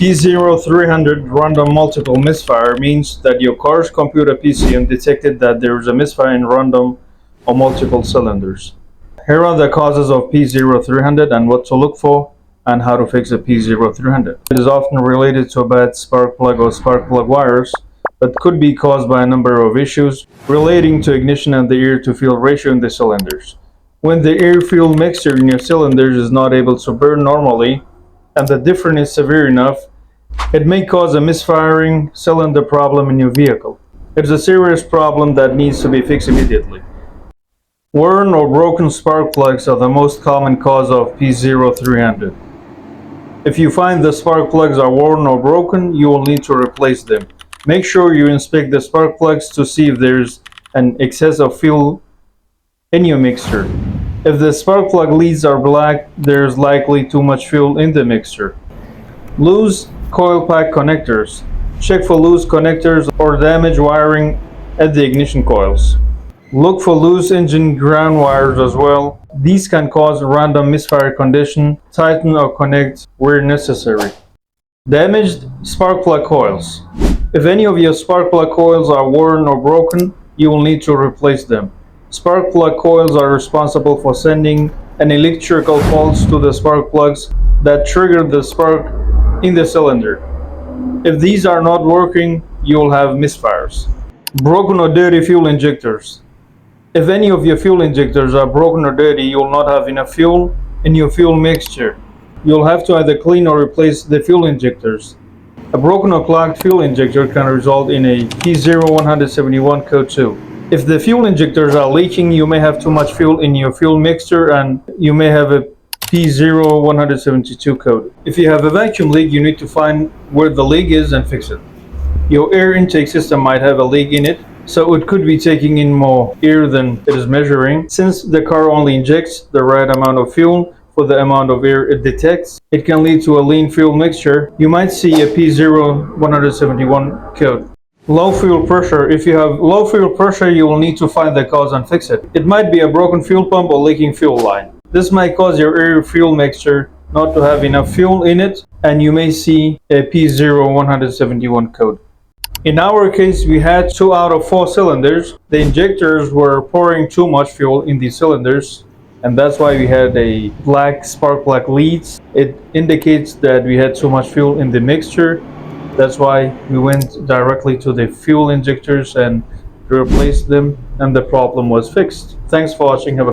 P0300 random multiple misfire means that your car's computer PCM detected that there is a misfire in random or multiple cylinders. Here are the causes of P0300 and what to look for and how to fix a P0300. It is often related to a bad spark plug or spark plug wires, but could be caused by a number of issues relating to ignition and the air-to-fuel ratio in the cylinders. When the air-fuel mixture in your cylinders is not able to burn normally, and the difference is severe enough, it may cause a misfiring cylinder problem in your vehicle. It is a serious problem that needs to be fixed immediately. Worn or broken spark plugs are the most common cause of P0300. If you find the spark plugs are worn or broken, you will need to replace them. Make sure you inspect the spark plugs to see if there's an excess of fuel in your mixture. If the spark plug leads are black, there's likely too much fuel in the mixture. Loose coil pack connectors. Check for loose connectors or damaged wiring at the ignition coils. Look for loose engine ground wires as well. These can cause random misfire condition. Tighten or connect where necessary. Damaged spark plug coils. If any of your spark plug coils are worn or broken, you will need to replace them. Spark plug coils are responsible for sending an electrical pulse to the spark plugs that trigger the spark in the cylinder. If these are not working, you will have misfires. Broken or dirty fuel injectors. If any of your fuel injectors are broken or dirty, you will not have enough fuel in your fuel mixture. You'll have to either clean or replace the fuel injectors. A broken or clogged fuel injector can result in a P0171 code 2. If the fuel injectors are leaking, you may have too much fuel in your fuel mixture and you may have a P0172 code. If you have a vacuum leak, you need to find where the leak is and fix it. Your air intake system might have a leak in it, so it could be taking in more air than it is measuring. Since the car only injects the right amount of fuel for the amount of air it detects, it can lead to a lean fuel mixture. You might see a P0171 code. Low fuel pressure. If you have low fuel pressure, you will need to find the cause and fix it. It might be a broken fuel pump or leaking fuel line. This might cause your air fuel mixture not to have enough fuel in it, and you may see a P0171 code. In our case, we had 2 out of 4 cylinders. The injectors were pouring too much fuel in these cylinders, and that's why we had a black spark plug leads. It indicates that we had too much fuel in the mixture. That's why we went directly to the fuel injectors and replaced them, and the problem was fixed. Thanks for watching. Have a